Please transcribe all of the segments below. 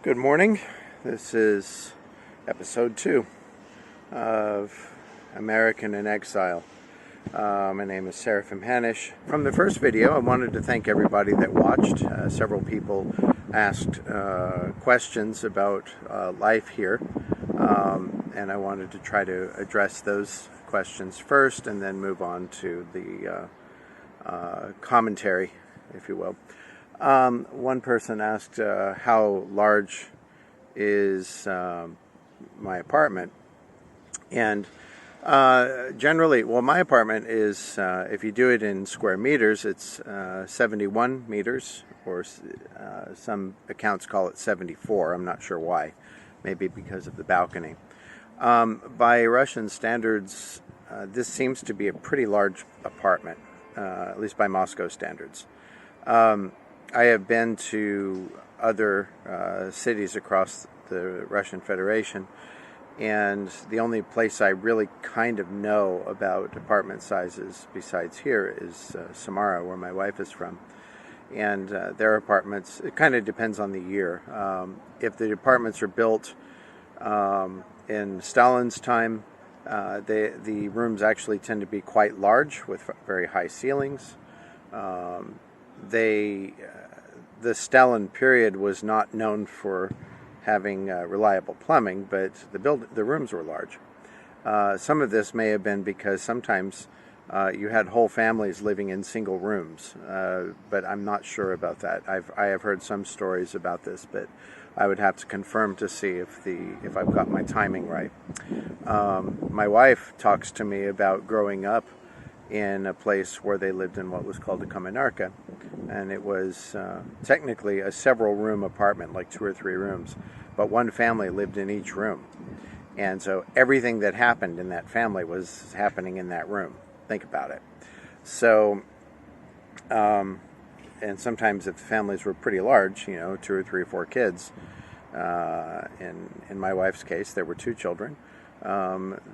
Good morning. This is episode 2 of American in Exile. My name is Khmelnitskiy. From the first video, I wanted to thank everybody that watched. Several people asked questions about life here, and I wanted to try to address those questions first and then move on to the commentary, if you will. One person asked how large is my apartment, and generally, well, my apartment is, if you do it in square meters, it's 71 meters, or some accounts call it 74. I'm not sure why. Maybe because of the balcony. By Russian standards, this seems to be a pretty large apartment, at least by Moscow standards. I have been to other cities across the Russian Federation, and the only place I really kind of know about apartment sizes besides here is Samara, where my wife is from. And their apartments, it kind of depends on the year. If the apartments are built in Stalin's time, the rooms actually tend to be quite large with very high ceilings. The Stalin period was not known for having reliable plumbing, but the rooms were large. Some of this may have been because sometimes you had whole families living in single rooms, but I'm not sure about that. I have heard some stories about this, but I would have to confirm to see if I've got my timing right. My wife talks to me about growing up in a place where they lived in what was called a Khmelnitskiy, and it was technically a several-room apartment, like 2 or 3 rooms, but one family lived in each room, and so everything that happened in that family was happening in that room. Think about it. So, and sometimes if the families were pretty large, 2 or 3 or 4 kids, in my wife's case, there were 2 children.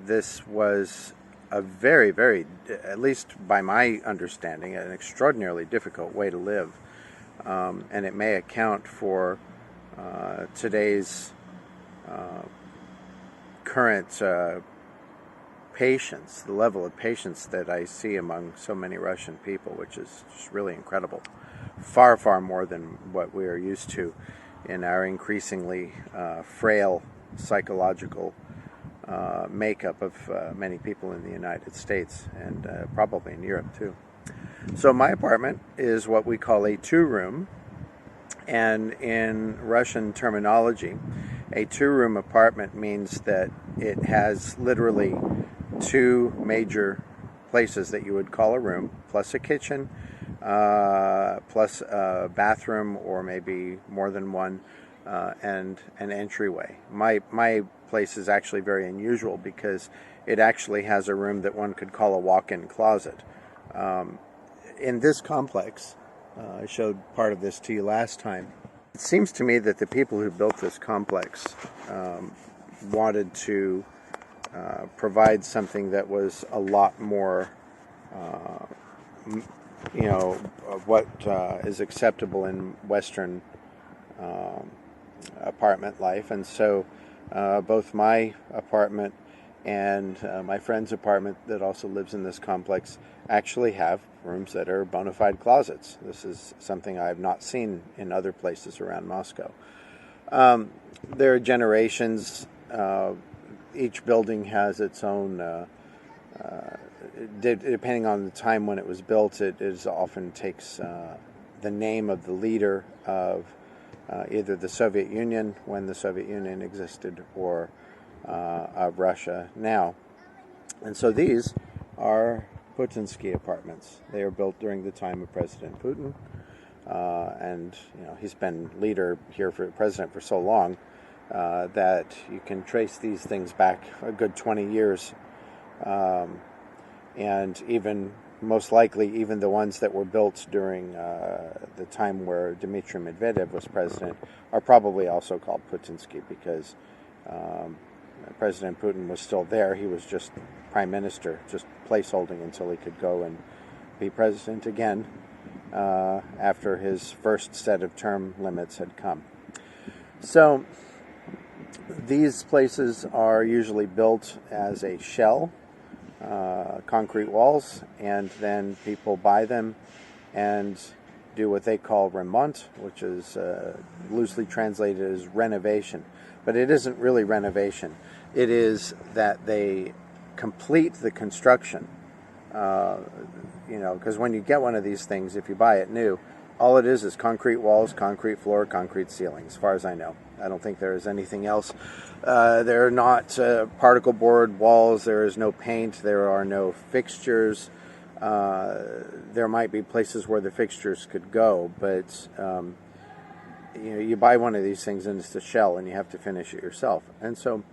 This was a very, very, at least by my understanding, an extraordinarily difficult way to live. And it may account for today's current patience, the level of patience that I see among so many Russian people, which is just really incredible. Far, far more than what we are used to in our increasingly frail psychological makeup of many people in the United States, and probably in Europe too. So my apartment is what we call a 2-room, and in Russian terminology, a 2-room apartment means that it has literally 2 major places that you would call a room, plus a kitchen, plus a bathroom, or maybe more than one, and an entryway. My place is actually very unusual because it actually has a room that one could call a walk-in closet. In this complex, I showed part of this to you last time. It seems to me that the people who built this complex wanted to provide something that was a lot more, of what is acceptable in Western apartment life, and so both my apartment and my friend's apartment that also lives in this complex actually have rooms that are bona fide closets. This is something I have not seen in other places around Moscow. There are generations. Each building has its own, depending on the time when it was built, it often takes the name of the leader of either the Soviet Union, when the Soviet Union existed, or of Russia now. And so these are Politico apartments. They are built during the time of President Putin, and he's been president for so long that you can trace these things back a good 20 years, and even most likely even the ones that were built during the time where Dmitry Medvedev was president are probably also called Putinsky because President Putin was still there. He was just prime minister, just placeholding until he could go and be president again after his first set of term limits had come. So these places are usually built as a shell, concrete walls, and then people buy them and do what they call remont, which is loosely translated as renovation. But it isn't really renovation. It is that they complete the construction. Because when you get one of these things, if you buy it new, all it is concrete walls, concrete floor, concrete ceiling, as far as I know. I don't think there is anything else. There are not particle board walls. There is no paint. There are no fixtures. There might be places where the fixtures could go, but you buy one of these things and it's a shell, and you have to finish it yourself. And so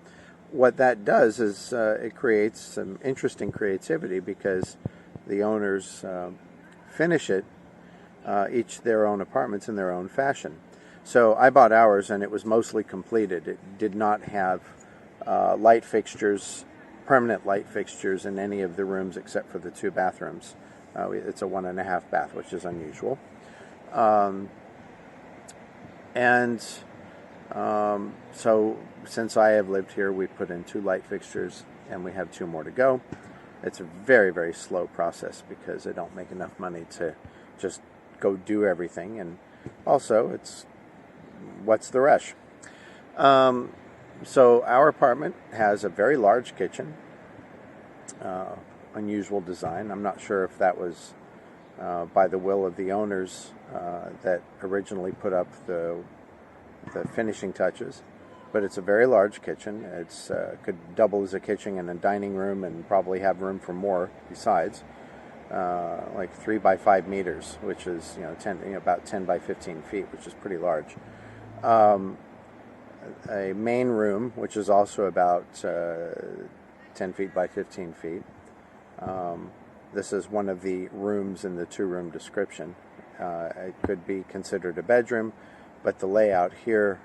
what that does is it creates some interesting creativity, because the owners finish it, each their own apartments in their own fashion. So I bought ours, and it was mostly completed. It did not have light fixtures, permanent light fixtures in any of the rooms except for the 2 bathrooms. It's a 1.5 bath, which is unusual. So since I have lived here, we put in 2 light fixtures, and we have 2 more to go. It's a very, very slow process because I don't make enough money to just go do everything. And also, it's what's the rush? So our apartment has a very large kitchen, unusual design. I'm not sure if that was by the will of the owners that originally put up the finishing touches, but it's a very large kitchen. It's could double as a kitchen and a dining room, and probably have room for more besides. Like 3 by 5 meters, which is about 10 by 15 feet, which is pretty large. A main room, which is also about 10 feet by 15 feet. This is one of the rooms in the 2-room description. It could be considered a bedroom, but the layout here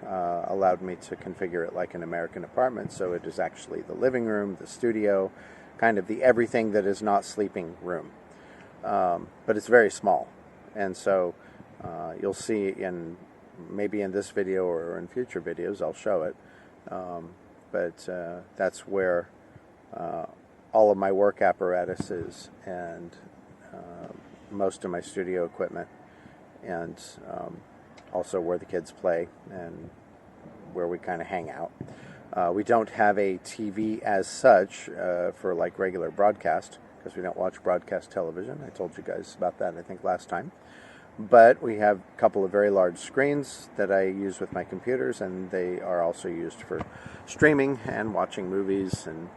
allowed me to configure it like an American apartment, so it is actually the living room, the studio, kind of the everything that is not sleeping room. But it's very small, and so you'll see maybe in this video or in future videos I'll show it, but that's where all of my work apparatus is, and most of my studio equipment, and also where the kids play and where we kind of hang out. We don't have a TV as such for like regular broadcast, because we don't watch broadcast television. I told you guys about that, I think, last time. But we have a couple of very large screens that I use with my computers, and they are also used for streaming and watching movies, and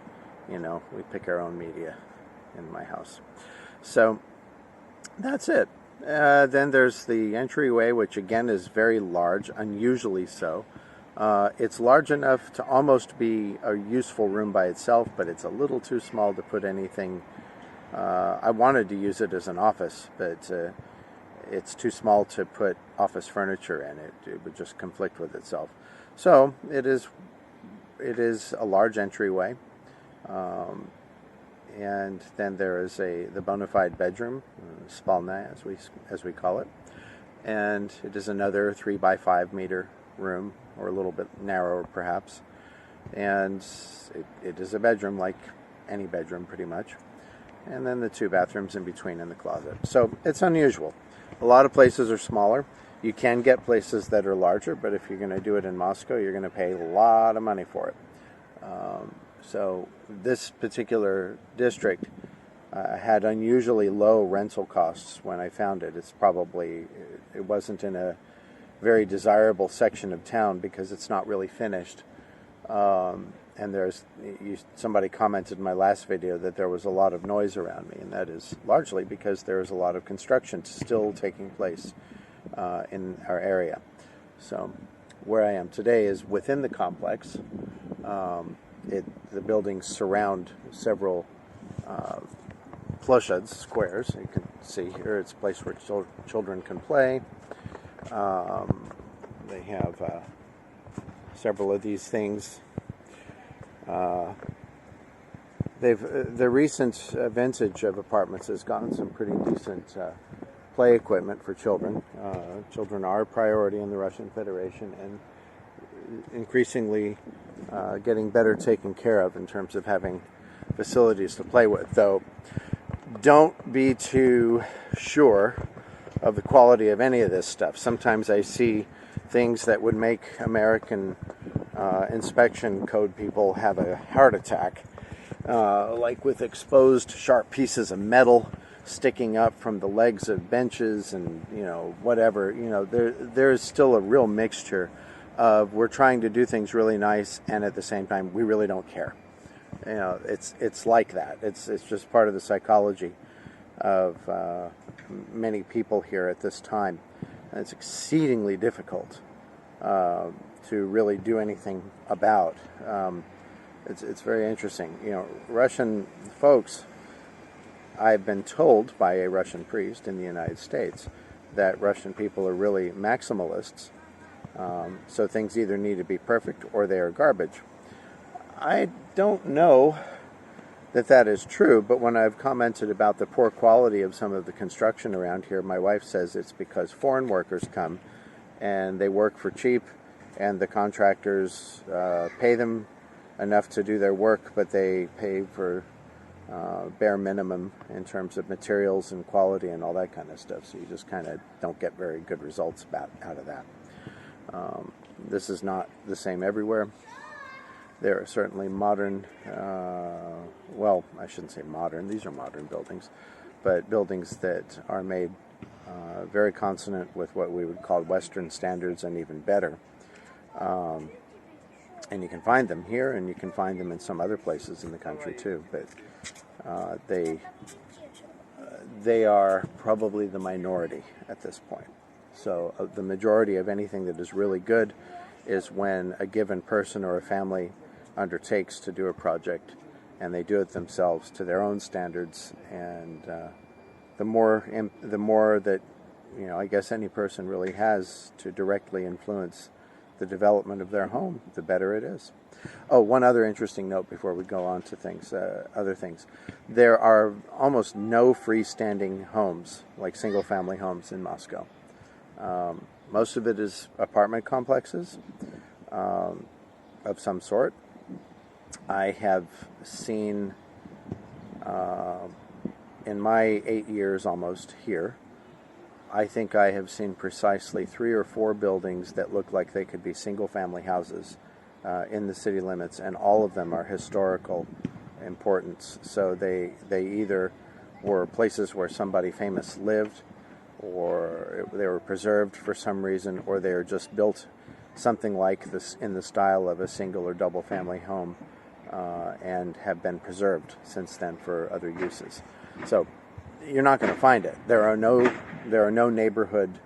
we pick our own media in my house. So that's it. Then there's the entryway, which again is very large, unusually so. It's large enough to almost be a useful room by itself, but it's a little too small to put anything. I wanted to use it as an office, but it's too small to put office furniture in it. It would just conflict with itself. So it is a large entryway. And then there is the bona fide bedroom, spalna as we call it, and it is another 3 by 5 meter room, or a little bit narrower perhaps, and it is a bedroom like any bedroom pretty much, and then the 2 bathrooms in between and the closet. So it's unusual. A lot of places are smaller. You can get places that are larger, but if you're going to do it in Moscow, you're going to pay a lot of money for it. So this particular district had unusually low rental costs when I found it. It wasn't in a very desirable section of town because it's not really finished. And somebody commented in my last video that there was a lot of noise around me, and that is largely because there is a lot of construction still taking place in our area. So where I am today is within the complex. The buildings surround several ploshchads, squares. You can see here it's a place where children can play. They have several of these things. The recent vintage of apartments has gotten some pretty decent play equipment for children. Children are a priority in the Russian Federation, and increasingly getting better taken care of in terms of having facilities to play with. Though, don't be too sure of the quality of any of this stuff. Sometimes I see things that would make American inspection code people have a heart attack, like with exposed sharp pieces of metal sticking up from the legs of benches and, whatever. There's still a real mixture of we're trying to do things really nice, and at the same time we really don't care. It's like that. It's just part of the psychology of many people here at this time. And it's exceedingly difficult to really do anything about. It's very interesting. Russian folks, I've been told by a Russian priest in the United States that Russian people are really maximalists. So things either need to be perfect or they are garbage. I don't know that is true, but when I've commented about the poor quality of some of the construction around here, my wife says it's because foreign workers come and they work for cheap, and the contractors pay them enough to do their work, but they pay for bare minimum in terms of materials and quality and all that kind of stuff. So you just kind of don't get very good results out of that. This is not the same everywhere. There are certainly modern, well, I shouldn't say modern, these are modern buildings, but buildings that are made very consonant with what we would call Western standards and even better. And you can find them here, and you can find them in some other places in the country too, but they are probably the minority at this point. So the majority of anything that is really good is when a given person or a family undertakes to do a project, and they do it themselves to their own standards. And the more that I guess any person really has to directly influence the development of their home, the better it is. Oh, one other interesting note before we go on to things, other things. There are almost no freestanding homes, like single-family homes in Moscow. Most of it is apartment complexes of some sort. I have seen, in my 8 years almost here, I think I have seen precisely 3 or 4 buildings that look like they could be single-family houses in the city limits, and all of them are historical importance. So they either were places where somebody famous lived, or they were preserved for some reason, or they are just built something like this in the style of a single or double family home, and have been preserved since then for other uses. So you're not going to find it. There are no neighborhood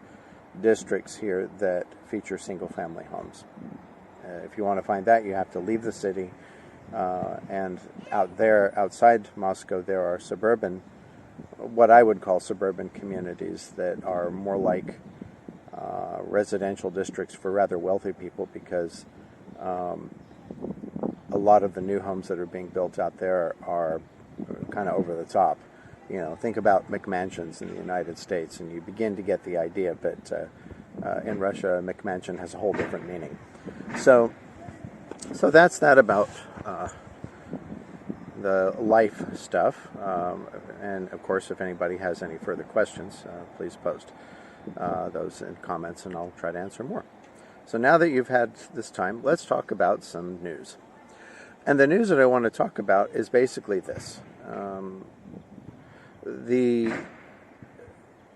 districts here that feature single family homes. If you want to find that, you have to leave the city, and outside Moscow, there are what I would call suburban communities that are more like residential districts for rather wealthy people, because a lot of the new homes that are being built out there are kind of over the top. Think about McMansions in the United States, and you begin to get the idea. But in Russia, McMansion has a whole different meaning. So that's that about the life stuff. And of course, if anybody has any further questions, please post those in comments, and I'll try to answer more. So now that you've had this time, let's talk about some news. And the news that I want to talk about is basically this.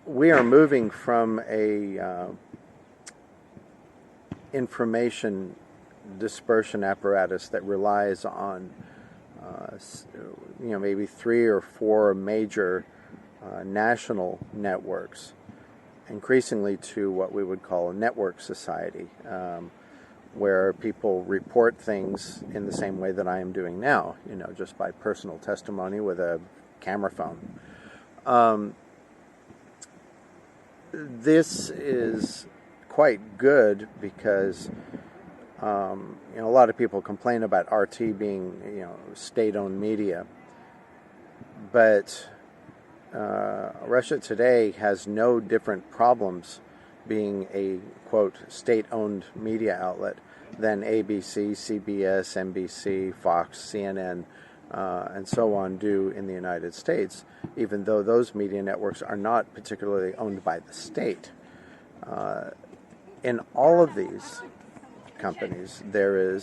We are moving from a information dispersion apparatus that relies on maybe 3 or 4 major national networks, increasingly to what we would call a network society, where people report things in the same way that I am doing now, just by personal testimony with a camera phone. This is quite good because a lot of people complain about RT being state-owned media, but Russia Today has no different problems being a, quote, state-owned media outlet than ABC, CBS, NBC, Fox, CNN, and so on do in the United States, even though those media networks are not particularly owned by the state. In all of these companies, they're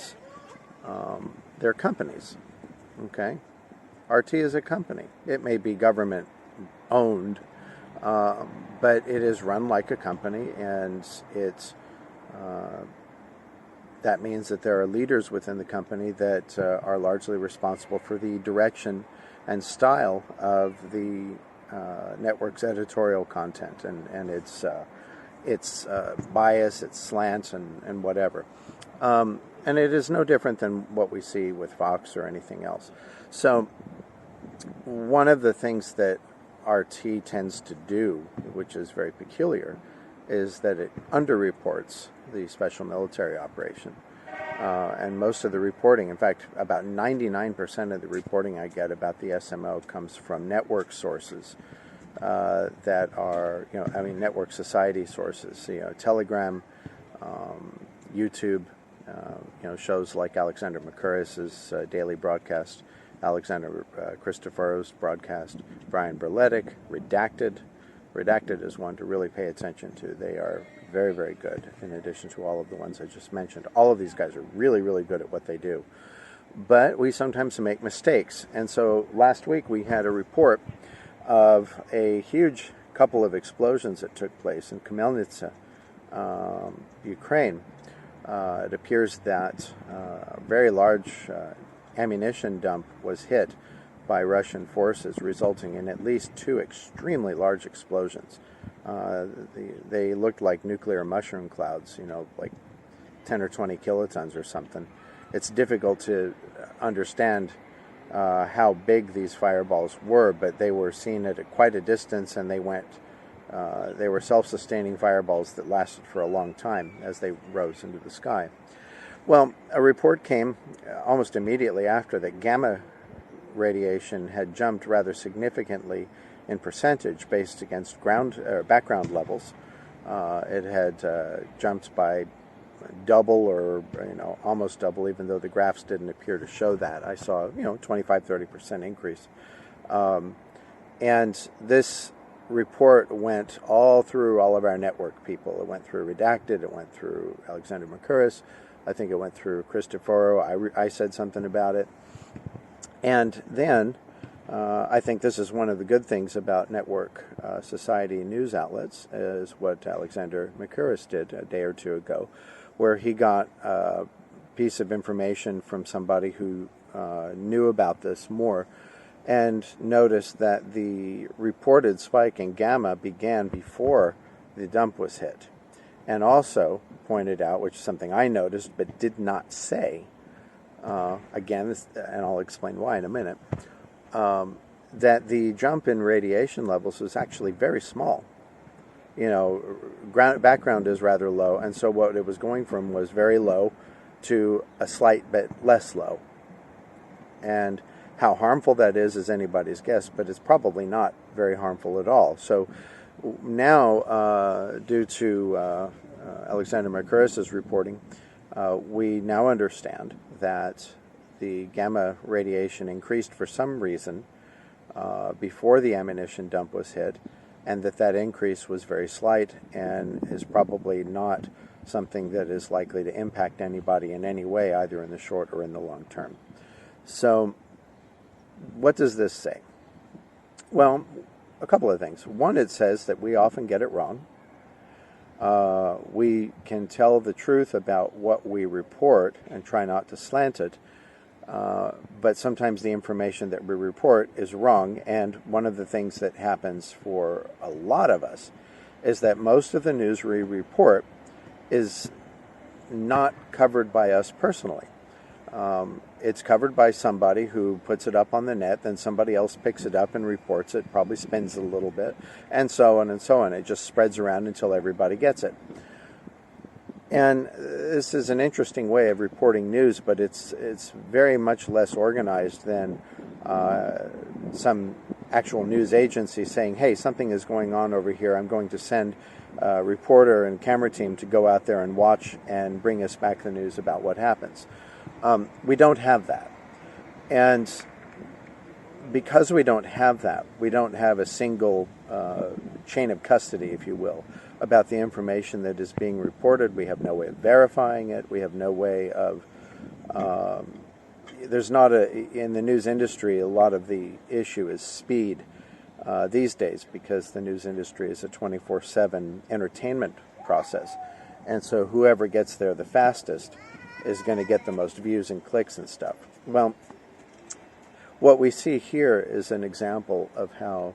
companies. Okay, RT is a company. It may be government owned, but it is run like a company, and that means that there are leaders within the company that are largely responsible for the direction and style of the network's editorial content and its bias, its slants, and whatever. And it is no different than what we see with Fox or anything else. So one of the things that RT tends to do, which is very peculiar, is that it underreports the special military operation. And most of the reporting, in fact, about 99% of the reporting I get about the SMO comes from network sources that are, network society sources, Telegram, YouTube, shows like Alexander Mercouris's daily broadcast, Alexander Christophero's broadcast, Brian Berletic, Redacted. Redacted is one to really pay attention to. They are very, very good, in addition to all of the ones I just mentioned. All of these guys are really, really good at what they do. But we sometimes make mistakes. And so last week we had a report of a huge couple of explosions that took place in Khmelnitskiy, Ukraine. It appears that a very large ammunition dump was hit by Russian forces, resulting in at least 2 extremely large explosions. They looked like nuclear mushroom clouds, like 10 or 20 kilotons or something. It's difficult to understand how big these fireballs were, but they were seen at quite a distance, and they were self-sustaining fireballs that lasted for a long time as they rose into the sky. Well, a report came almost immediately after that gamma radiation had jumped rather significantly in percentage based against background levels. It had jumped by double or almost double, even though the graphs didn't appear to show that. I saw 25-30% increase, and this report went all through all of our network people. It went through Redacted, it went through Alexander Mercouris, I think it went through Christophero. I said something about it. And then I think this is one of the good things about network society news outlets, is what Alexander Mercouris did a day or two ago, where he got a piece of information from somebody who knew about this more, and noticed that the reported spike in gamma began before the dump was hit. And also pointed out, which is something I noticed but did not say, again, and I'll explain why in a minute, that the jump in radiation levels was actually very small. Background is rather low, and so what it was going from was very low to a slight bit less low. And how harmful that is anybody's guess, but it's probably not very harmful at all. So now, due to Alexander Mercouris's reporting, we now understand that the gamma radiation increased for some reason before the ammunition dump was hit, and that increase was very slight and is probably not something that is likely to impact anybody in any way, either in the short or in the long term. So what does this say? Well, a couple of things. One, it says that we often get it wrong. We can tell the truth about what we report and try not to slant it, but sometimes the information that we report is wrong. And one of the things that happens for a lot of us is that most of the news we report is not covered by us personally. It's covered by somebody who puts it up on the net, then somebody else picks it up and reports it, probably spins it a little bit, and so on and so on. It just spreads around until everybody gets it. And this is an interesting way of reporting news, but it's very much less organized than some actual news agency saying, hey, something is going on over here. I'm going to send reporter and camera team to go out there and watch and bring us back the news about what happens. We don't have that. And because we don't have that, we don't have a single chain of custody, if you will, about the information that is being reported. We have no way of verifying it. We have no way of... there's not in the news industry, a lot of the issue is speed these days, because the news industry is a 24/7 entertainment process. And so whoever gets there the fastest is going to get the most views and clicks and stuff. Well, what we see here is an example of how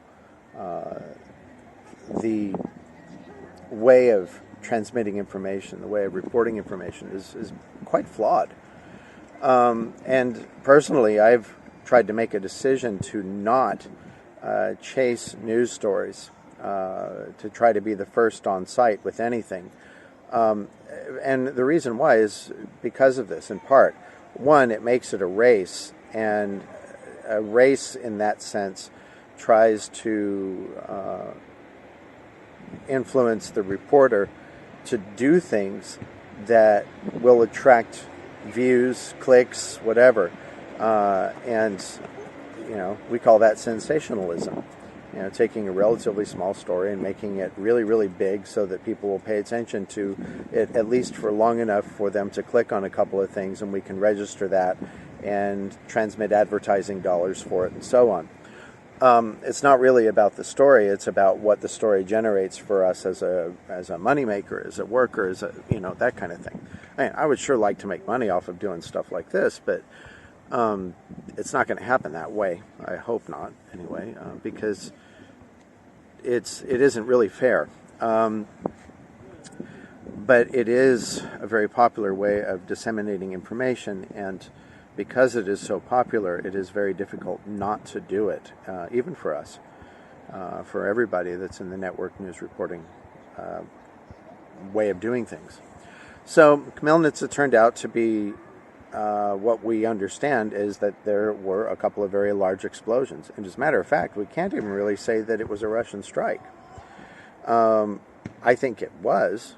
the way of transmitting information, the way of reporting information is quite flawed. And personally, I've tried to make a decision to not chase news stories, to try to be the first on site with anything. And the reason why is because of this, in part. One, it makes it a race, and a race in that sense tries to influence the reporter to do things that will attract views, clicks, whatever. And, we call that sensationalism. Taking a relatively small story and making it really, really big so that people will pay attention to it at least for long enough for them to click on a couple of things, and we can register that and transmit advertising dollars for it and so on. It's not really about the story. It's about what the story generates for us as a moneymaker, as a worker, as a, that kind of thing. I would sure like to make money off of doing stuff like this, but it's not going to happen that way. I hope not, anyway, because it isn't really fair. But it is a very popular way of disseminating information, and because it is so popular, it is very difficult not to do it, even for us, for everybody that's in the network news reporting way of doing things. So Khmelnitskiy turned out to be, what we understand is that there were a couple of very large explosions. And as a matter of fact, we can't even really say that it was a Russian strike. I think it was,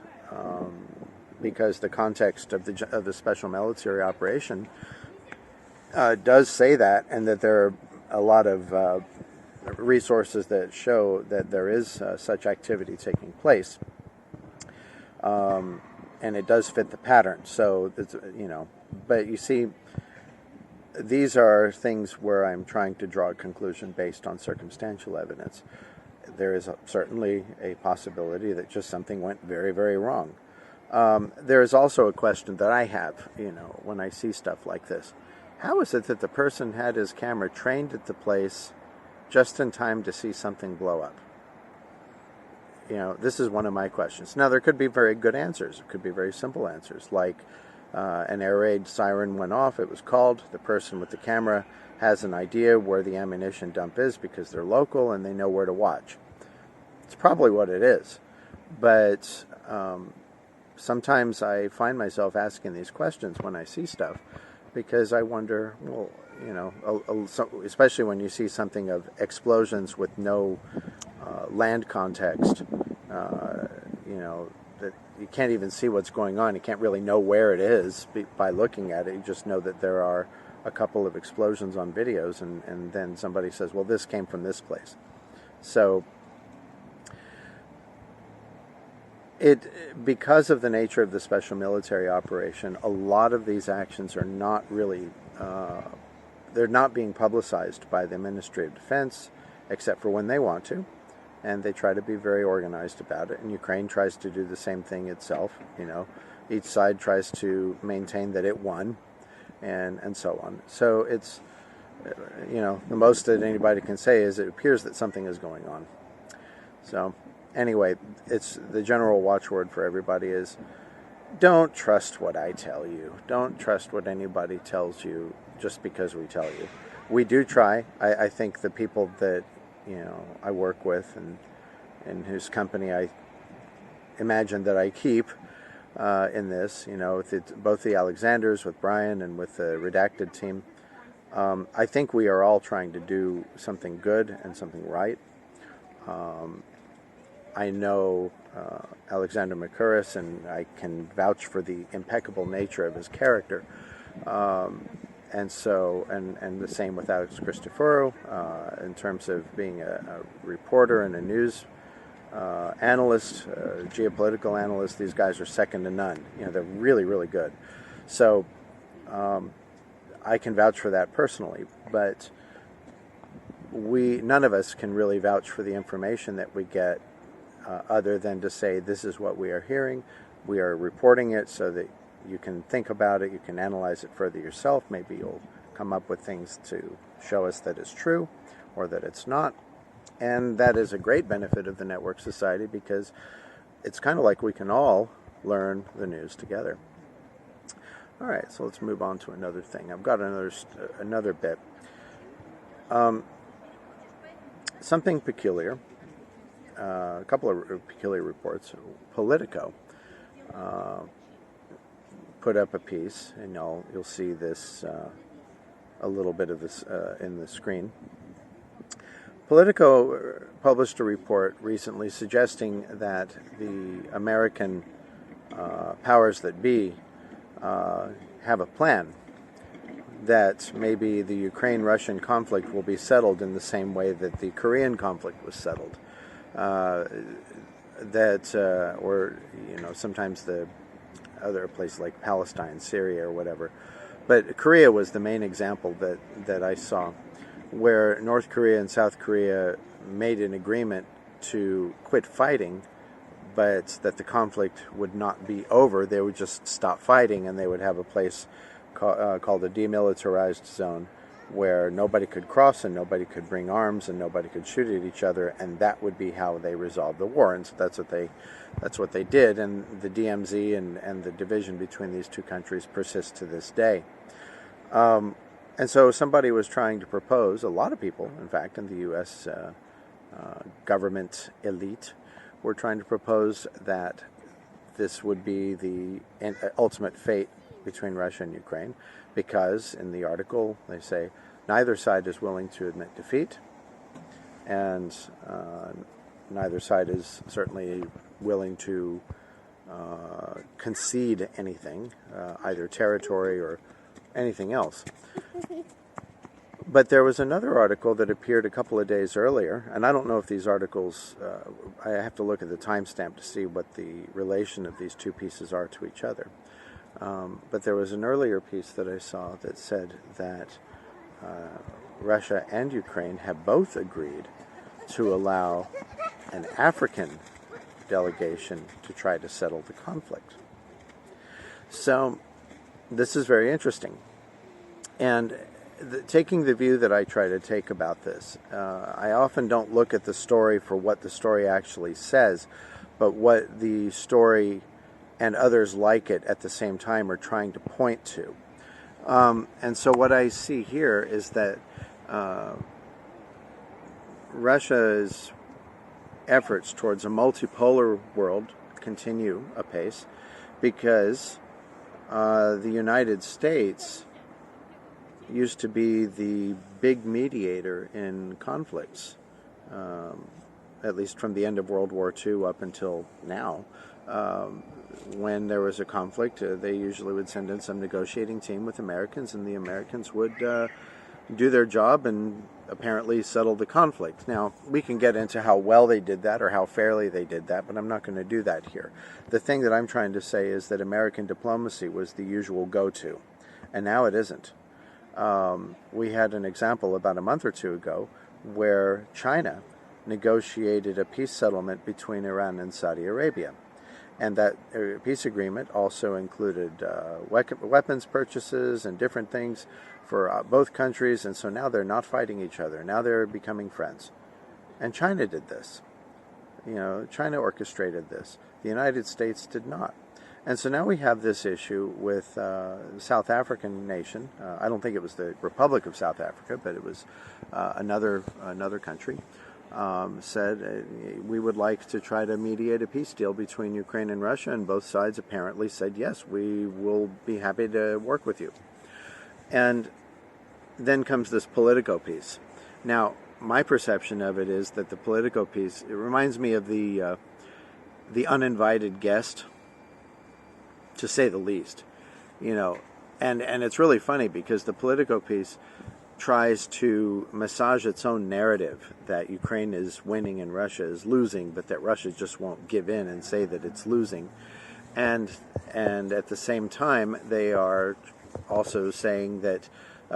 because the context of the special military operation does say that, and that there are a lot of resources that show that there is such activity taking place. And it does fit the pattern. So, but you see, these are things where I'm trying to draw a conclusion based on circumstantial evidence. There is certainly a possibility that just something went very, very wrong. There is also a question that I have, when I see stuff like this. How is it that the person had his camera trained at the place just in time to see something blow up? This is one of my questions. Now, there could be very good answers. It could be very simple answers, like an air raid siren went off, it was called, the person with the camera has an idea where the ammunition dump is because they're local and they know where to watch. It's probably what it is. But sometimes I find myself asking these questions when I see stuff, because I wonder, well, especially when you see something of explosions with no land context, that you can't even see what's going on. You can't really know where it is by looking at it. You just know that there are a couple of explosions on videos, and then somebody says, well, this came from this place. So because of the nature of the special military operation, a lot of these actions are not really, they're not being publicized by the Ministry of Defense, except for when they want to. And they try to be very organized about it. And Ukraine tries to do the same thing itself. Each side tries to maintain that it won, and so on. So it's, the most that anybody can say is it appears that something is going on. So anyway, it's the general watchword for everybody is, don't trust what I tell you. Don't trust what anybody tells you just because we tell you. We do try. I think the people that I work with and whose company I imagine that I keep in this, with both the Alexanders, with Brian, and with the Redacted team, I think we are all trying to do something good and something right. I know Alexander Makuris, and I can vouch for the impeccable nature of his character. And the same with Alex Christoforou, in terms of being a reporter and a news analyst, geopolitical analyst. These guys are second to none. They're really, really good. So I can vouch for that personally, but none of us can really vouch for the information that we get, other than to say this is what we are hearing. We are reporting it so that you can think about it, you can analyze it further yourself. Maybe you'll come up with things to show us that it's true or that it's not. And that is a great benefit of the network society, because it's kind of like we can all learn the news together. All right, so let's move on to another thing. I've got another bit. Something peculiar. A couple of peculiar reports. Politico put up a piece, and you'll see this, a little bit of this in the screen. Politico published a report recently suggesting that the American powers that be have a plan that maybe the Ukraine-Russian conflict will be settled in the same way that the Korean conflict was settled. Or sometimes the other place like Palestine, Syria, or whatever. But Korea was the main example that I saw, where North Korea and South Korea made an agreement to quit fighting, but that the conflict would not be over. They would just stop fighting, and they would have a place called a demilitarized zone, where nobody could cross and nobody could bring arms and nobody could shoot at each other, and that would be how they resolved the war. And so that's what they did, and the DMZ and the division between these two countries persists to this day. And so somebody was trying to propose, a lot of people, in fact, in the U.S. Government elite, were trying to propose that this would be the ultimate fate between Russia and Ukraine, because in the article they say neither side is willing to admit defeat, and neither side is certainly willing to concede anything, either territory or anything else. But there was another article that appeared a couple of days earlier, and I don't know if these articles, I have to look at the timestamp to see what the relation of these two pieces are to each other. But there was an earlier piece that I saw that said that Russia and Ukraine have both agreed to allow an African delegation to try to settle the conflict. So this is very interesting. And taking the view that I try to take about this, I often don't look at the story for what the story actually says, but what the story and others like it at the same time are trying to point to. And so what I see here is that Russia's efforts towards a multipolar world continue apace, because the United States used to be the big mediator in conflicts, at least from the end of World War II up until now. When there was a conflict, they usually would send in some negotiating team with Americans, and the Americans would do their job and apparently settle the conflict. Now, we can get into how well they did that or how fairly they did that, but I'm not going to do that here. The thing that I'm trying to say is that American diplomacy was the usual go-to, and now it isn't. We had an example about a month or two ago where China negotiated a peace settlement between Iran and Saudi Arabia. And that peace agreement also included weapons purchases and different things for both countries. And so now they're not fighting each other. Now they're becoming friends. And China did this. China orchestrated this. The United States did not. And so now we have this issue with the South African nation. I don't think it was the Republic of South Africa, but it was another country. Said we would like to try to mediate a peace deal between Ukraine and Russia, and both sides apparently said, yes, we will be happy to work with you. And then comes this Politico piece. Now, my perception of it is that the Politico piece, it reminds me of the the uninvited guest, to say the least. You know, and it's really funny because the Politico piece tries to massage its own narrative that Ukraine is winning and Russia is losing, but that Russia just won't give in and say that it's losing. And at the same time, they are also saying that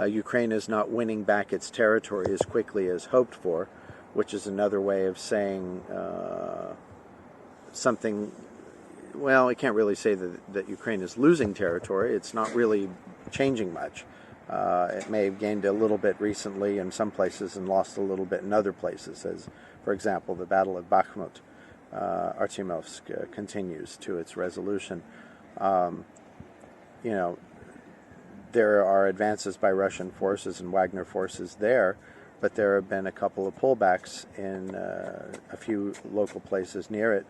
Ukraine is not winning back its territory as quickly as hoped for, which is another way of saying something. Well, I can't really say that Ukraine is losing territory. It's not really changing much. It may have gained a little bit recently in some places and lost a little bit in other places, as, for example, the Battle of Bakhmut. Artyomovsk continues to its resolution. You know, there are advances by Russian forces and Wagner forces there, but there have been a couple of pullbacks in a few local places near it,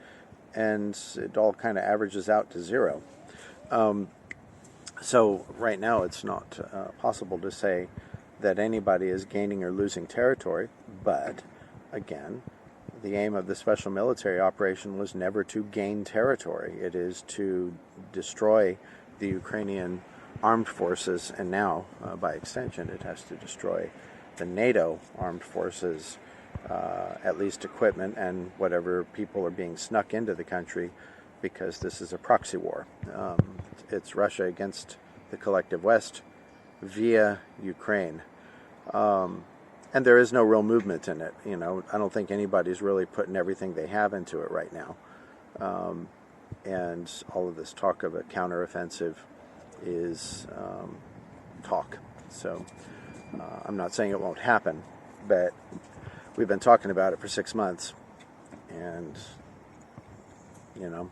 and it all kind of averages out to zero. So right now it's not possible to say that anybody is gaining or losing territory, but again, the aim of the special military operation was never to gain territory. It is to destroy the Ukrainian armed forces, and now, by extension, it has to destroy the NATO armed forces, at least equipment and whatever people are being snuck into the country, because this is a proxy war. It's Russia against the collective West via Ukraine. And there is no real movement in it. You know, I don't think anybody's really putting everything they have into it right now. And all of this talk of a counteroffensive is talk. So I'm not saying it won't happen, but we've been talking about it for 6 months. And, you know,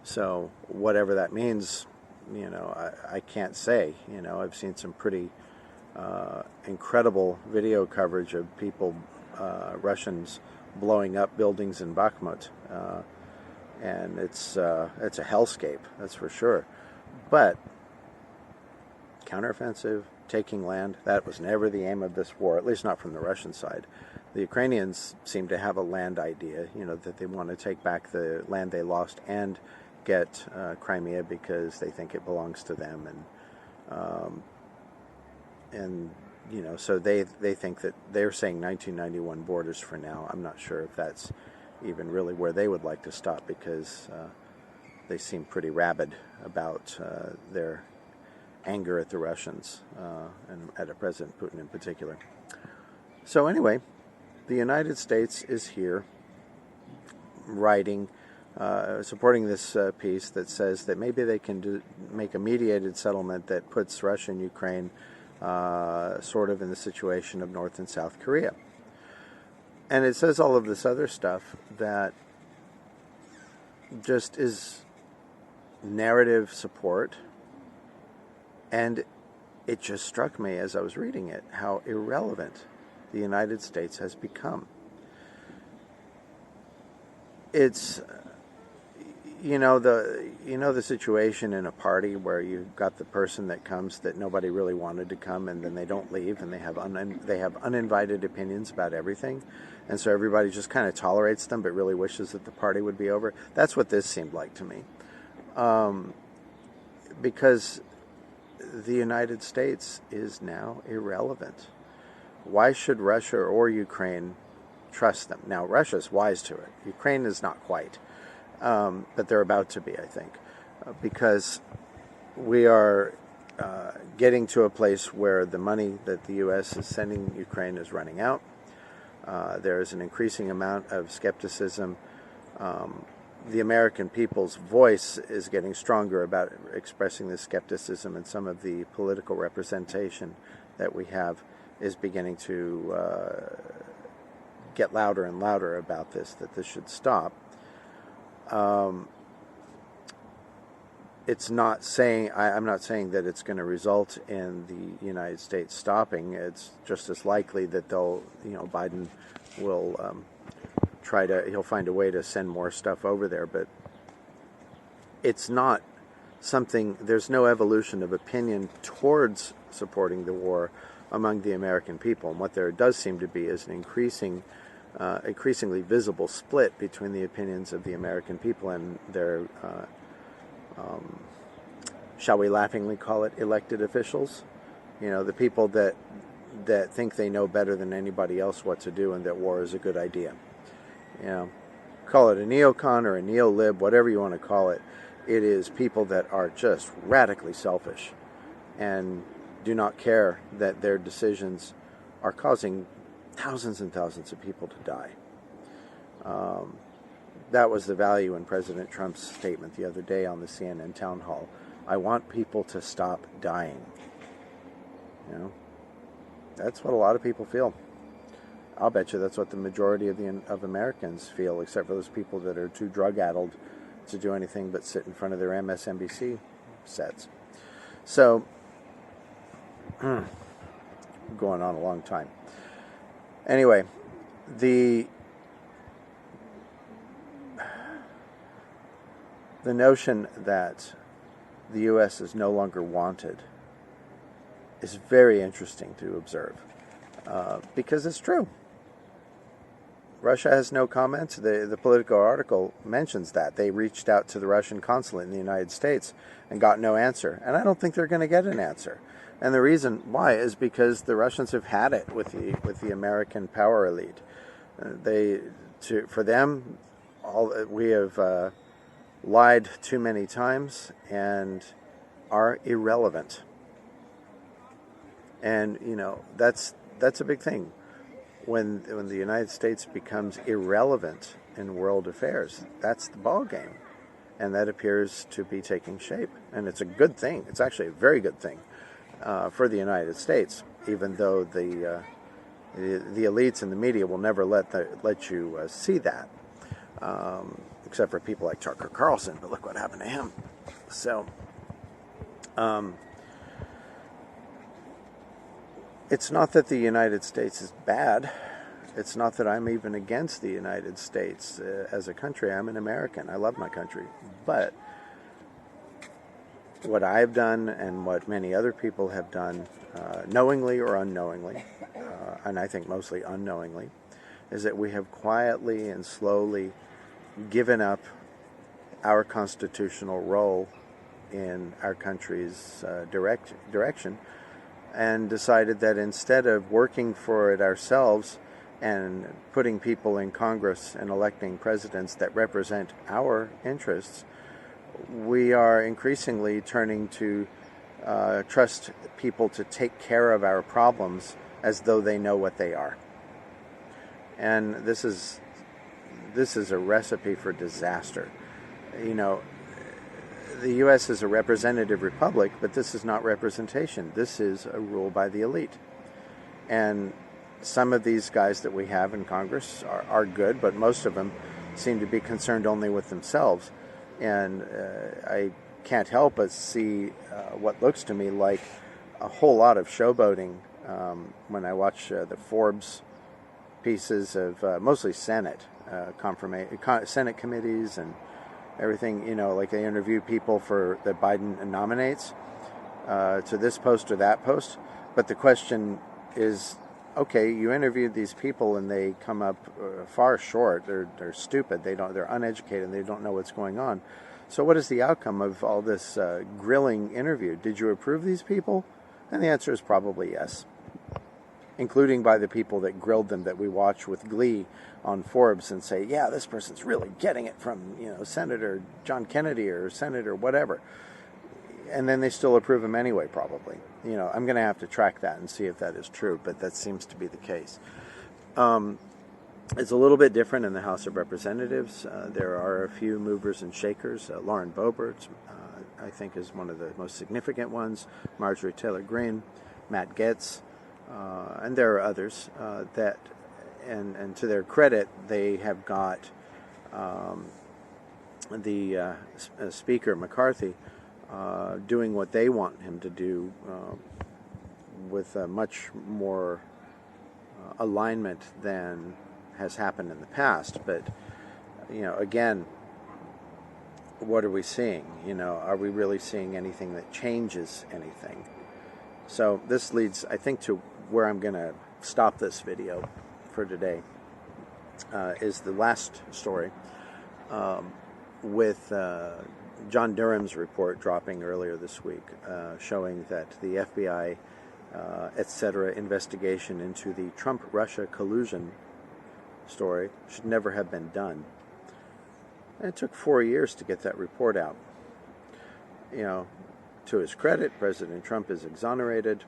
so whatever that means, you know, I can't say. You know, I've seen some pretty incredible video coverage of people, Russians, blowing up buildings in Bakhmut, and it's a hellscape, that's for sure. But counteroffensive, taking land, that was never the aim of this war, at least not from the Russian side. The Ukrainians seem to have a land idea, you know, that they want to take back the land they lost and get Crimea because they think it belongs to them, and you know, so they think that they're saying 1991 borders for now. I'm not sure if that's even really where they would like to stop, because they seem pretty rabid about their anger at the Russians and at President Putin in particular. So anyway, the United States is here writing, supporting this piece that says that maybe they can make a mediated settlement that puts Russia and Ukraine sort of in the situation of North and South Korea. And it says all of this other stuff that just is narrative support. And it just struck me as I was reading it how irrelevant the United States has become. It's the situation in a party where you've got the person that comes that nobody really wanted to come, and then they don't leave, and they have uninvited opinions about everything, and so everybody just kind of tolerates them, but really wishes that the party would be over. That's what this seemed like to me, because the United States is now irrelevant. Why should Russia or Ukraine trust them? Now, Russia's wise to it. Ukraine is not quite. But they're about to be, I think, because we are getting to a place where the money that the U.S. is sending Ukraine is running out. There is an increasing amount of skepticism. The American people's voice is getting stronger about expressing this skepticism, and some of the political representation that we have is beginning to get louder and louder about this, that this should stop. It's not saying, I'm not saying that it's going to result in the United States stopping. It's just as likely that Biden will he'll find a way to send more stuff over there, but it's not something, there's no evolution of opinion towards supporting the war among the American people. And what there does seem to be is an increasing increasingly visible split between the opinions of the American people and their, shall we laughingly call it, elected officials. You know, the people that think they know better than anybody else what to do and that war is a good idea. You know, call it a neocon or a neo-lib, whatever you want to call it. It is people that are just radically selfish and do not care that their decisions are causing thousands and thousands of people to die. That was the value in President Trump's statement the other day on the CNN town hall. I want people to stop dying. You know, that's what a lot of people feel. I'll bet you that's what the majority of Americans feel, except for those people that are too drug-addled to do anything but sit in front of their MSNBC sets. So, going on a long time. Anyway, the notion that the U.S. is no longer wanted is very interesting to observe, because it's true. Russia has no comments. The Politico article mentions that. They reached out to the Russian consulate in the United States and got no answer. And I don't think they're going to get an answer. And the reason why is because the Russians have had it with the American power elite. For them, we have lied too many times and are irrelevant. And, you know, that's a big thing. When the United States becomes irrelevant in world affairs, that's the ball game. And that appears to be taking shape. And it's a good thing. It's actually a very good thing for the United States, even though the elites and the media will never let you see that, except for people like Tucker Carlson. But look what happened to him. So, it's not that the United States is bad. It's not that I'm even against the United States as a country. I'm an American. I love my country. But what I've done and what many other people have done, knowingly or unknowingly, and I think mostly unknowingly, is that we have quietly and slowly given up our constitutional role in our country's direction, and decided that instead of working for it ourselves and putting people in Congress and electing presidents that represent our interests, we are increasingly turning to trust people to take care of our problems as though they know what they are. And this is a recipe for disaster. You know, the U.S. is a representative republic, but this is not representation. This is a rule by the elite. And some of these guys that we have in Congress are good, but most of them seem to be concerned only with themselves. And I can't help but see what looks to me like a whole lot of showboating when I watch the Forbes pieces of mostly Senate Senate committees and everything. You know, like they interview people that Biden nominates to this post or that post. But the question is, okay, you interviewed these people and they come up far short. They're stupid. They're uneducated. And they don't know what's going on. So what is the outcome of all this grilling interview? Did you approve these people? And the answer is probably yes, including by the people that grilled them that we watch with glee on Forbes and say, yeah, this person's really getting it from, you know, Senator John Kennedy or Senator whatever. And then they still approve him anyway, probably. You know, I'm going to have to track that and see if that is true, but that seems to be the case. It's a little bit different in the House of Representatives. There are a few movers and shakers. Lauren Boebert, I think, is one of the most significant ones. Marjorie Taylor Greene, Matt Gaetz, and there are others that, and to their credit, they have got the Speaker McCarthy doing what they want him to do with much more alignment than has happened in the past. But, you know, again, what are we seeing? You know, are we really seeing anything that changes anything? So this leads, I think, to where I'm going to stop this video for today. is the last story, with John Durham's report dropping earlier this week, showing that the FBI, etc. investigation into the Trump-Russia collusion story should never have been done. And it took 4 years to get that report out. You know, to his credit, President Trump is exonerated,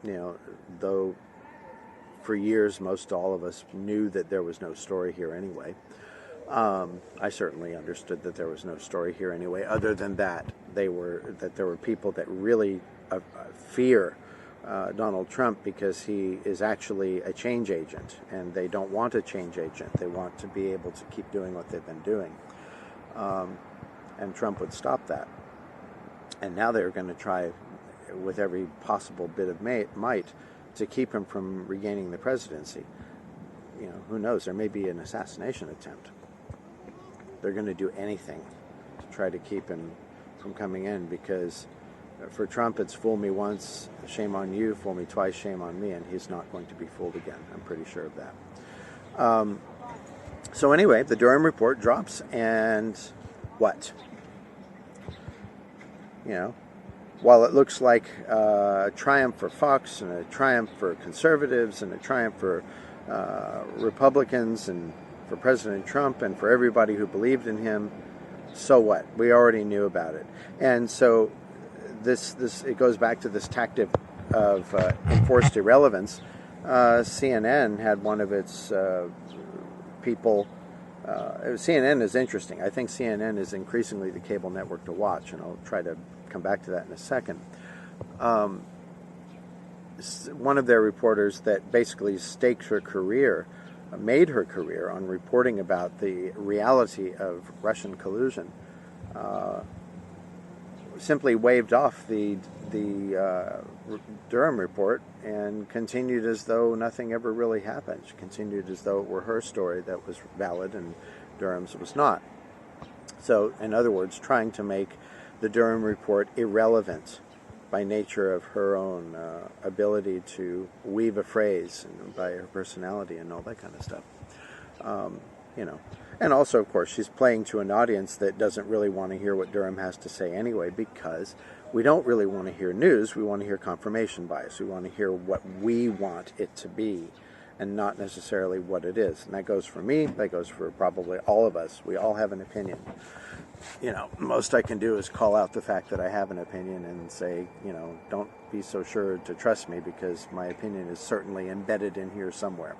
you know, though for years most all of us knew that there was no story here anyway. I certainly understood that there was no story here anyway, other than that there were people that really fear Donald Trump because he is actually a change agent, and they don't want a change agent. They want to be able to keep doing what they've been doing. And Trump would stop that. And now they're going to try with every possible bit of might to keep him from regaining the presidency. You know, who knows? There may be an assassination attempt. They're going to do anything to try to keep him from coming in, because for Trump, it's fool me once, shame on you, fool me twice, shame on me, and he's not going to be fooled again. I'm pretty sure of that. So anyway, the Durham report drops, and what? You know, while it looks like a triumph for Fox and a triumph for conservatives and a triumph for Republicans and for President Trump and for everybody who believed in him, so what? We already knew about it. And so this it goes back to this tactic of enforced irrelevance. CNN had one of its people. CNN is interesting. I think CNN is increasingly the cable network to watch, and I'll try to come back to that in a second. One of their reporters that basically staked her career, made her career on reporting about the reality of Russian collusion, simply waved off the Durham report and continued as though nothing ever really happened. She continued as though it were her story that was valid and Durham's was not. So, in other words, trying to make the Durham report irrelevant by nature of her own ability to weave a phrase, and by her personality and all that kind of stuff. You know, and also, of course, she's playing to an audience that doesn't really want to hear what Durham has to say anyway, because we don't really want to hear news. We want to hear confirmation bias. We want to hear what we want it to be, and not necessarily what it is. And that goes for me. That goes for probably all of us. We all have an opinion. You know, most I can do is call out the fact that I have an opinion and say, you know, don't be so sure to trust me, because my opinion is certainly embedded in here somewhere.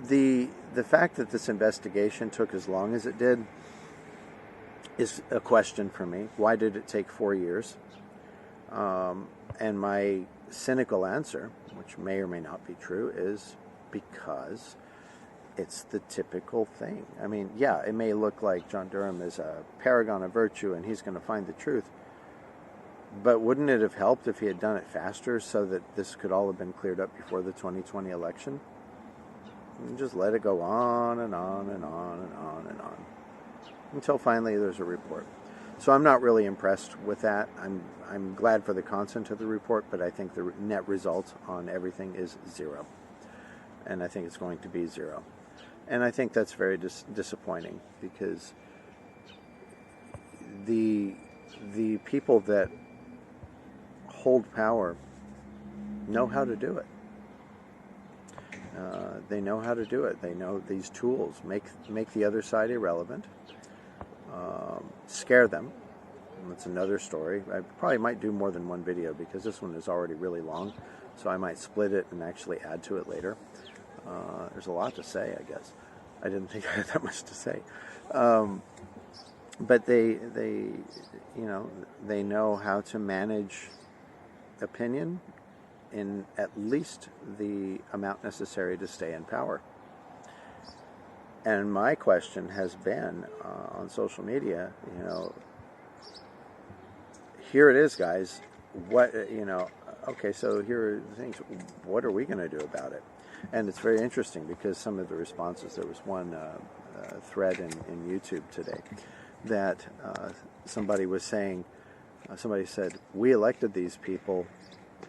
The fact that this investigation took as long as it did is a question for me. Why did it take 4 years? And my cynical answer, which may or may not be true, is because it's the typical thing. I mean, yeah, it may look like John Durham is a paragon of virtue and he's going to find the truth, but wouldn't it have helped if he had done it faster so that this could all have been cleared up before the 2020 election? And just let it go on and on and on and on and on until finally there's a report. So I'm not really impressed with that. I'm glad for the content of the report, but I think the net result on everything is zero. And I think it's going to be zero. And I think that's very disappointing, because the people that hold power know how to do it. They know how to do it. They know these tools make the other side irrelevant, scare them. And that's another story. I probably might do more than one video, because this one is already really long, so I might split it and actually add to it later. There's a lot to say, I guess. I didn't think I had that much to say. But they know how to manage opinion in at least the amount necessary to stay in power. And my question has been on social media, here it is, guys. Okay, so here are the things. What are we going to do about it? And it's very interesting, because some of the responses, there was one thread in YouTube today that somebody was saying, somebody said, we elected these people,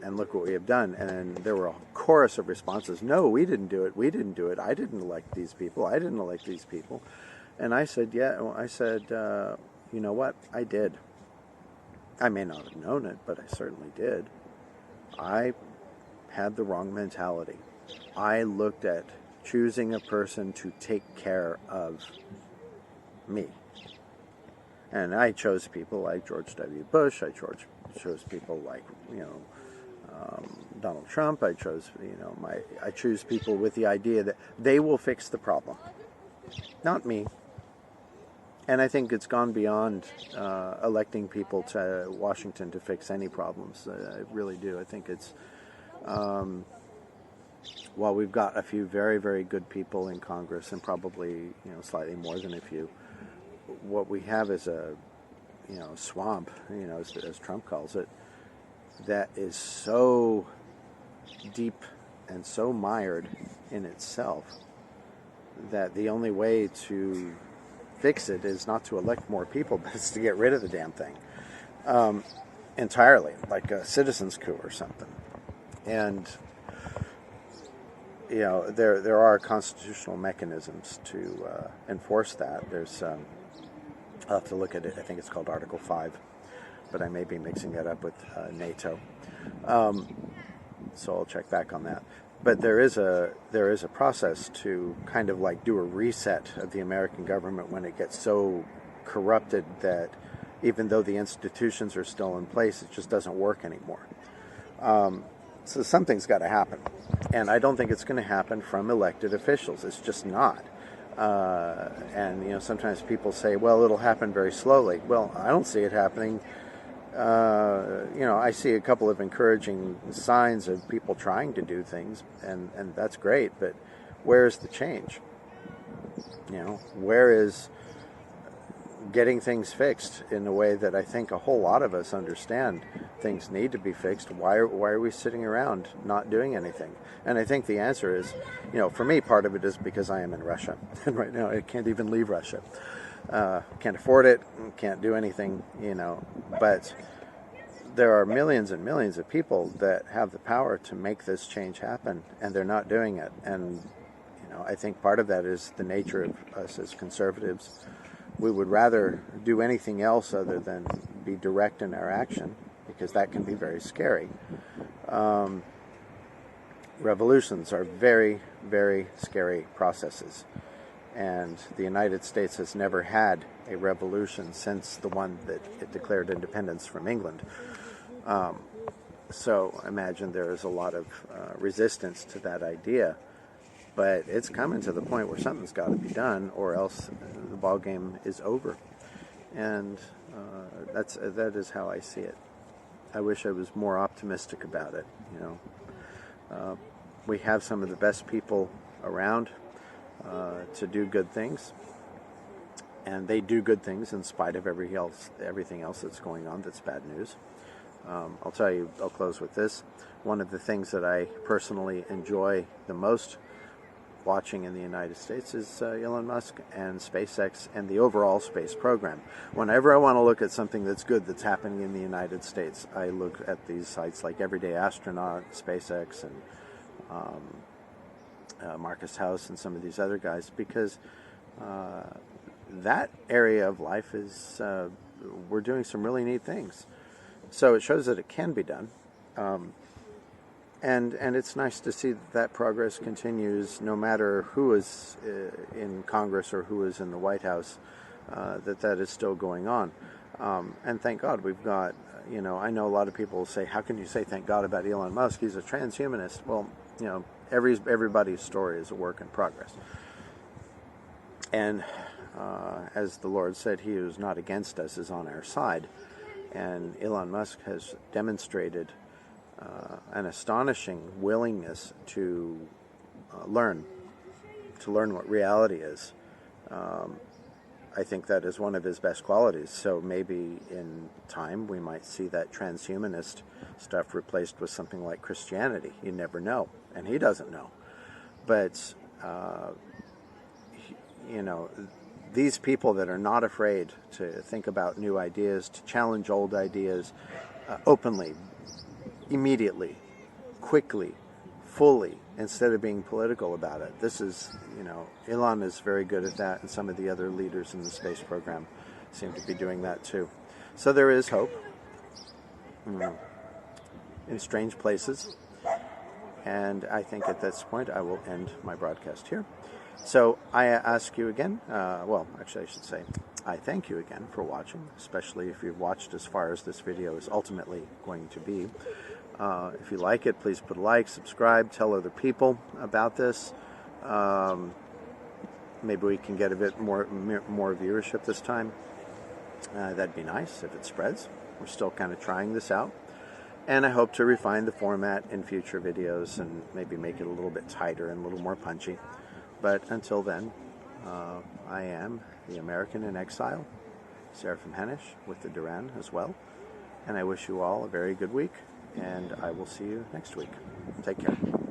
and look what we have done. And there were a chorus of responses. No, we didn't do it. We didn't do it. I didn't elect these people. I didn't elect these people. And I said, you know what? I did. I may not have known it, but I certainly did. I had the wrong mentality. I looked at choosing a person to take care of me. And I chose people like George W. Bush. I chose people like, Donald Trump. I chose people with the idea that they will fix the problem, not me. And I think it's gone beyond electing people to Washington to fix any problems. I really do. I think it's, while we've got a few very, very good people in Congress, and probably slightly more than a few, what we have is a swamp, as Trump calls it, that is so deep and so mired in itself that the only way to fix it is not to elect more people, but it's to get rid of the damn thing entirely, like a citizen's coup or something. And there are constitutional mechanisms to enforce that. There's I'll have to look at it. I think it's called Article 5, but I may be mixing that up with NATO. So I'll check back on that. But there is a process to kind of like do a reset of the American government when it gets so corrupted that even though the institutions are still in place, it just doesn't work anymore. So something's got to happen. And I don't think it's going to happen from elected officials. It's just not. And sometimes people say, well, it'll happen very slowly. Well, I don't see it happening. I see a couple of encouraging signs of people trying to do things, and that's great, but where's the change? Where is getting things fixed in a way that I think a whole lot of us understand things need to be fixed? Why are we sitting around not doing anything? And I think the answer is, for me, part of it is because I am in Russia, and right now I can't even leave Russia. Can't afford it, can't do anything, but there are millions and millions of people that have the power to make this change happen, and they're not doing it. And I think part of that is the nature of us as conservatives. We would rather do anything else other than be direct in our action, because that can be very scary. Revolutions are very, very scary processes. And the United States has never had a revolution since the one that it declared independence from England. So imagine there is a lot of resistance to that idea. But it's coming to the point where something's got to be done, or else the ball game is over. And that is how I see it. I wish I was more optimistic about it. We have some of the best people around to do good things, and they do good things in spite of everything else that's going on that's bad news. I'll tell you, I'll close with this. One of the things that I personally enjoy the most watching in the United States is Elon Musk and SpaceX and the overall space program. Whenever I want to look at something that's good that's happening in the United States, I look at these sites like Everyday Astronaut, SpaceX, and Marcus House and some of these other guys, because that area of life is, we're doing some really neat things. So it shows that it can be done. And it's nice to see that progress continues, no matter who is in Congress or who is in the White House, that is still going on. And thank God we've got, I know a lot of people will say, how can you say thank God about Elon Musk? He's a transhumanist. Well, everybody's story is a work in progress. And as the Lord said, he who is not against us is on our side. And Elon Musk has demonstrated an astonishing willingness to learn what reality is. I think that is one of his best qualities. So maybe in time we might see that transhumanist stuff replaced with something like Christianity. You never know, and he doesn't know. But these people that are not afraid to think about new ideas, to challenge old ideas openly, immediately, quickly, fully, instead of being political about it. This is, Elon is very good at that, and some of the other leaders in the space program seem to be doing that too. So there is hope in strange places. And I think at this point I will end my broadcast here. So I ask you again, actually I should say, I thank you again for watching, especially if you've watched as far as this video is ultimately going to be. If you like it, please put a like, subscribe, tell other people about this. Maybe we can get a bit more viewership this time. That'd be nice if it spreads. We're still kind of trying this out. And I hope to refine the format in future videos and maybe make it a little bit tighter and a little more punchy. But until then, I am the American in Exile, Seraphim Henish, with the Duran as well. And I wish you all a very good week, and I will see you next week. Take care.